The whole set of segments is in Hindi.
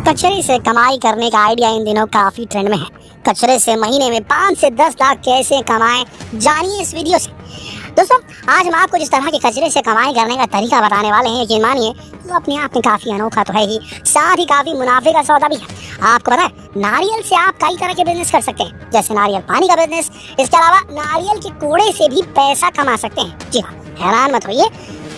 कचरे से कमाई करने का आइडिया इन दिनों काफी ट्रेंड में है। कचरे से महीने में 5 से 10 लाख कैसे कमाएं, जानिए इस वीडियो से। दोस्तों, आज हम आपको जिस तरह के कचरे से कमाई करने का तरीका बताने वाले हैं, यकीन मानिए वो अपने आप में काफी अनोखा तो है ही, साथ ही काफी मुनाफे का सौदा भी है। आपको पता है, नारियल से आप कई तरह के बिजनेस कर सकते हैं, जैसे नारियल पानी का बिजनेस। इसके अलावा नारियल के कूड़े से भी पैसा कमा सकते हैं। जी हाँ, हैरान मत होइए,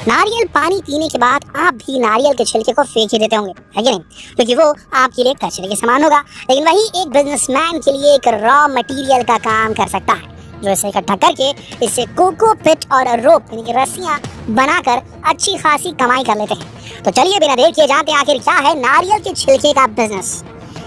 नारियल पानी पीने के बाद आप भी नारियल के छिलके को फेंक ही देते होंगे, है कि नहीं? क्योंकि वो आपके लिए कचरे के समान होगा। लेकिन वही एक बिजनेसमैन के लिए एक रॉ मटेरियल का काम कर सकता है, जो इसे इकट्ठा करके इससे कोकोपीट और रोप यानी कि रस्सियां बनाकर अच्छी खासी कमाई कर लेते हैं। तो चलिए बिना देर किए जानते हैं आखिर क्या है नारियल के छिलके का बिजनेस।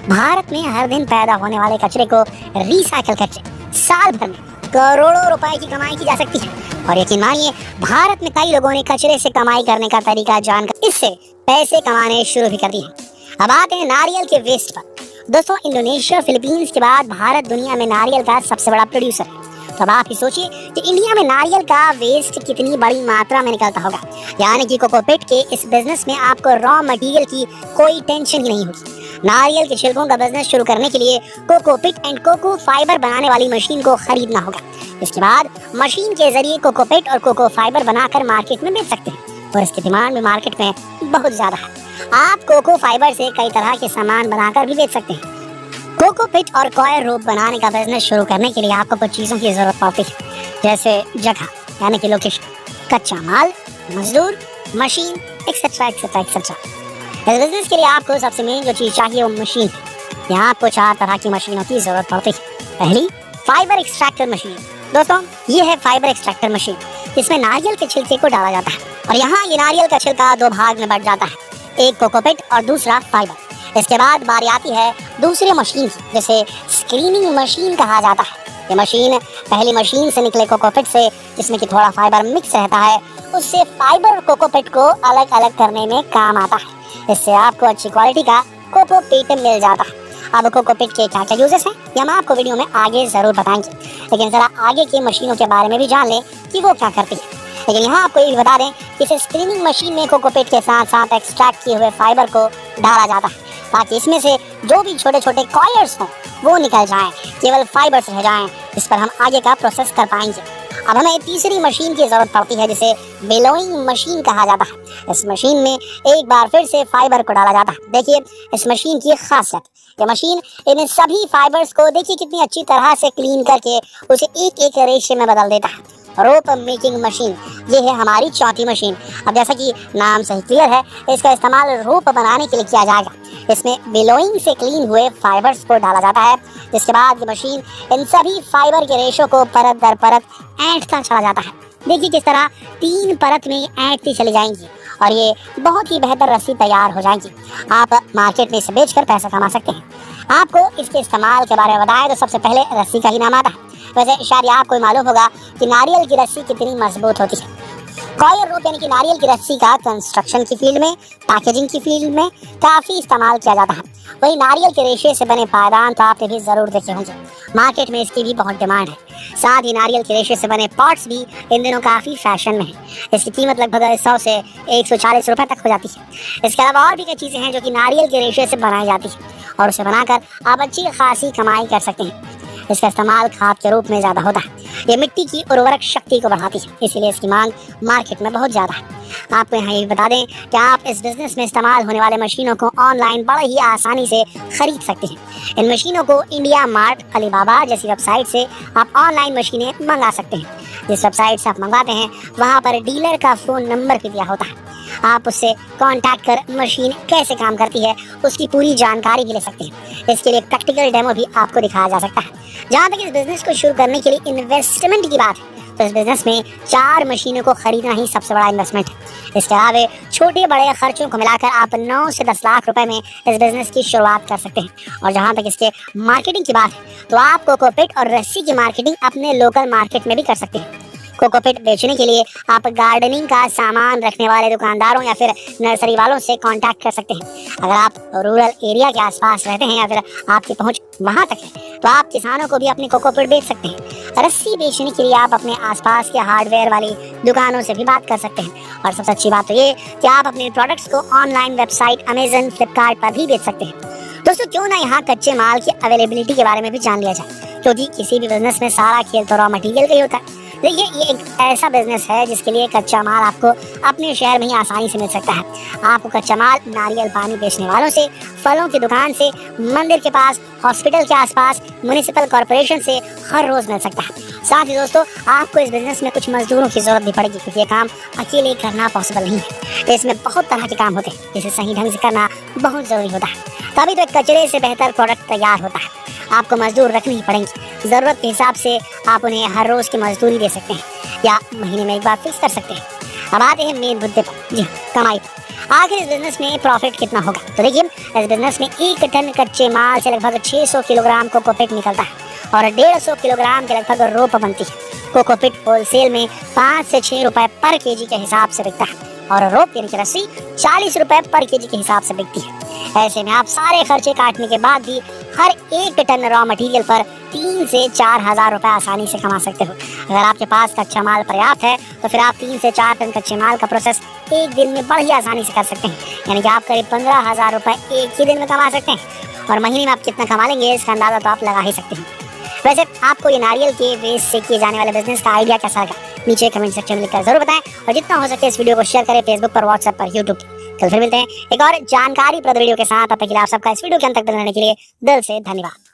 भारत में हर दिन पैदा होने वाले कचरे को रिसाइकिल करके साल भर में करोड़ों रुपए की कमाई की जा सकती है। और यकीन मानिए, भारत में कई लोगों ने कचरे से कमाई करने का तरीका जानकर इससे पैसे कमाने शुरू भी कर दिए हैं। अब आते हैं नारियल के वेस्ट पर। दोस्तों, इंडोनेशिया फिलीपींस के बाद भारत दुनिया में नारियल का सबसे बड़ा प्रोड्यूसर है। तो अब आप ही सोचिए कि इंडिया में नारियल का वेस्ट कितनी बड़ी मात्रा में निकलता होगा। यानी कि कोकोपीट के इस बिजनेस में आपको रॉ मटेरियल की कोई टेंशन ही नहीं होगी। नारियल के छिलकों का बिजनेस शुरू करने के लिए कोकोपीट एंड कोको फाइबर बनाने वाली मशीन को खरीदना होगा। इसके बाद मशीन के जरिए कोकोपीट और कोको फाइबर बनाकर मार्केट में बेच सकते हैं, और इसकी डिमांड भी मार्केट में बहुत ज्यादा है। आप कोको फाइबर से कई तरह के सामान बनाकर भी बेच सकते हैं। कोकोपीट और कॉयर रोप बनाने का बिजनेस शुरू करने के लिए आपको कुछ चीजों की जरूरत पड़ती है, जैसे जगह यानी कि लोकेशन, कच्चा माल, मजदूर, मशीन एक्सेट्रा एक्सेट्रा एक्सेट्रा। इस बिजनेस के लिए आपको सबसे मेन जो चीज चाहिए वो मशीन है। यहाँ आपको 4 तरह की मशीनों की जरूरत पड़ती है। पहली, फाइबर एक्सट्रैक्टर मशीन। दोस्तों, ये है फाइबर एक्सट्रैक्टर मशीन। इसमें नारियल के छिलके को डाला जाता है और यहाँ ये नारियल का छिलका 2 भाग में बट जाता है, एक कोकोपीट और दूसरा फाइबर। इसके बाद बारी आती है दूसरी मशीन की, जिसे स्क्रीनिंग मशीन कहा जाता है। ये मशीन पहली मशीन से निकले कोकोपीट से, जिसमें कि थोड़ा फाइबर मिक्स रहता है, उससे फाइबर कोकोपीट को अलग अलग करने में काम आता है। इससे आपको अच्छी क्वालिटी का कोकोपीट मिल जाता है। अब कोकोपीट के क्या क्या यूजेस हैं, ये हम आपको वीडियो में आगे जरूर बताएंगे, लेकिन जरा आगे की मशीनों के बारे में भी जान लें कि वो क्या करती है। लेकिन यहाँ आपको ये बता दें कि इस स्क्रीनिंग मशीन में कोकोपीट के साथ साथ एक्सट्रैक्ट किए हुए फाइबर को डाला जाता है, ताकि इसमें से जो भी छोटे छोटे कॉयर्स हों वो निकल जाएं, केवल फाइबर्स रह जाएं, जिस पर हम आगे का प्रोसेस कर पाएंगे। अब हमें तीसरी मशीन की जरूरत पड़ती है, जिसे बेलोइंग मशीन कहा जाता है। इस मशीन में एक बार फिर से फाइबर को डाला जाता है। देखिए इस मशीन की खासियत, ये मशीन इन सभी फाइबर्स को देखिए कितनी अच्छी तरह से क्लीन करके उसे एक एक रेशे में बदल देता है। रोप मेकिंग मशीन, ये है हमारी चौथी मशीन। अब जैसा कि नाम से ही क्लियर है, इसका इस्तेमाल रोप बनाने के लिए किया जाएगा। इसमें बेलोइंग से क्लीन हुए फाइबर्स को डाला जाता है, जिसके बाद ये मशीन इन सभी फाइबर के रेशों को परत दर परत ऐंठता चला जाता है। देखिए किस तरह 3 परत में ऐंठती चली जाएंगी और ये बहुत ही बेहतर रस्सी तैयार हो जाएंगी। आप मार्केट में इसे बेचकर पैसा कमा सकते हैं। आपको इसके इस्तेमाल के बारे में बताएं तो सबसे पहले रस्सी का ही नाम आता है। वैसे शायद आपको मालूम होगा कि नारियल की रस्सी कितनी मजबूत होती है। कॉयर रोप यानी कि नारियल की रस्सी का कंस्ट्रक्शन की फील्ड में, पैकेजिंग की फील्ड में काफी इस्तेमाल किया जाता है। वही नारियल के रेशे से बने पायदान तो आपने भी जरूर देखे होंगे, मार्केट में इसकी भी बहुत डिमांड है। साथ ही नारियल के रेशे से बने पॉट्स भी इन दिनों काफी फैशन में है। इसकी कीमत लगभग 100 से 140 रुपए तक हो जाती है। इसके अलावा और भी कई चीजें हैं जो कि नारियल के रेशे से बनाई जाती है, और उसे बनाकर आप अच्छी खासी कमाई कर सकते हैं। इसका इस्तेमाल खाद के रूप में ज़्यादा होता है। ये मिट्टी की उर्वरक शक्ति को बढ़ाती है, इसीलिए इसकी मांग मार्केट में बहुत ज़्यादा है। आपको यहाँ ये बता दें कि आप इस बिज़नेस में इस्तेमाल होने वाले मशीनों को ऑनलाइन बड़े ही आसानी से खरीद सकते हैं। इन मशीनों को इंडिया मार्ट, अलीबाबा जैसी वेबसाइट से आप ऑनलाइन मशीनें मंगा सकते हैं। जिस वेबसाइट से आप मंगवाते हैं वहाँ पर डीलर का फ़ोन नंबर भी दिया होता है। आप उससे कांटेक्ट कर मशीन कैसे काम करती है उसकी पूरी जानकारी भी ले सकते हैं। इसके लिए प्रैक्टिकल डेमो भी आपको दिखाया जा सकता है। जहाँ तक इस बिज़नेस को शुरू करने के लिए इन्वेस्टमेंट की बात है, तो इस बिज़नेस में 4 मशीनों को खरीदना ही सबसे बड़ा इन्वेस्टमेंट है। इसके अलावा छोटे बड़े खर्चों को मिलाकर आप 9 से 10 लाख रुपए में इस बिज़नेस की शुरुआत कर सकते हैं। और जहाँ तक इसके मार्केटिंग की बात है, तो आप कोकोपीट और रस्सी की मार्केटिंग अपने लोकल मार्केट में भी कर सकते हैं। कोकोपीट बेचने के लिए आप गार्डनिंग का सामान रखने वाले दुकानदारों या फिर नर्सरी वालों से कांटेक्ट कर सकते हैं। अगर आप रूरल एरिया के आसपास रहते हैं या फिर आपकी पहुंच वहां तक है तो आप किसानों को भी अपनी कोकोपीट बेच सकते हैं। रस्सी बेचने के लिए आप अपने आसपास के हार्डवेयर वाली दुकानों से भी बात कर सकते हैं। और सबसे अच्छी बात तो ये कि आप अपने प्रोडक्ट्स को ऑनलाइन वेबसाइट अमेजन, फ्लिपकार्ट पर भी बेच सकते हैं। दोस्तों क्यों ना यहाँ कच्चे माल की अवेलेबिलिटी के बारे में भी जान लिया जाए, क्योंकि किसी भी बिजनेस में सारा खेल तो रॉ मटेरियल का ही होता है। देखिए ये एक ऐसा बिजनेस है जिसके लिए कच्चा माल आपको अपने शहर में ही आसानी से मिल सकता है। आपको कच्चा माल नारियल पानी बेचने वालों से, फलों की दुकान से, मंदिर के पास, हॉस्पिटल के आसपास, म्युनिसिपल कॉर्पोरेशन से हर रोज मिल सकता है। साथ ही दोस्तों आपको इस बिजनेस में कुछ मजदूरों की जरूरत भी पड़ेगी, क्योंकि ये काम अकेले करना पॉसिबल नहीं है। इसमें बहुत तरह के काम होते हैं जिसे सही ढंग से करना बहुत जरूरी होता है, तभी तो कचरे से बेहतर प्रोडक्ट तैयार होता है। आपको मजदूर रखनी ही पड़ेंगी, जरूरत के हिसाब से आप उन्हें हर रोज की मजदूरी दे सकते हैं या महीने में एक बार फिक्स कर सकते हैं। अब आते हैं मेन मुद्दे पर, जी कमाई पर। आखिर इस बिजनेस में प्रॉफिट कितना होगा? तो देखिए इस बिजनेस में 1 टन कच्चे माल से लगभग 600 किलोग्राम कोकोपीट निकलता है और 150 किलोग्राम के लगभग रोप बनती है। कोकोपीट होलसेल में 5 से 6 रुपए पर केजी के हिसाब से बिकता है और रोप यानी कि रस्सी 40 रुपए पर केजी के हिसाब से बिकती है। ऐसे में आप सारे खर्चे काटने के बाद भी हर 1 टन रॉ मटेरियल पर 3 से 4 हजार रुपए आसानी से कमा सकते हो। अगर आपके पास कच्चा माल पर्याप्त है तो फिर आप 3 से 4 टन कच्चे माल का प्रोसेस एक दिन में बड़ी आसानी से कर सकते हैं, यानी कि आप करीब 15,000 रुपए एक ही दिन में कमा सकते हैं। और महीने में आप कितना कमा लेंगे इसका अंदाजा तो आप लगा ही सकते हैं। वैसे आपको ये नारियल के वेस्ट से किए जाने वाले बिजनेस का आइडिया कैसा लगा? नीचे कमेंट सेक्शन में लिखकर जरूर बताएं और जितना हो सके इस वीडियो को शेयर करें फेसबुक पर, व्हाट्सएप पर, यूट्यूब पर। कल फिर मिलते हैं एक और जानकारीप्रद वीडियो के साथ। तब तक के लिए आप सबका इस वीडियो के अंत तक बने रहने के लिए दिल से धन्यवाद।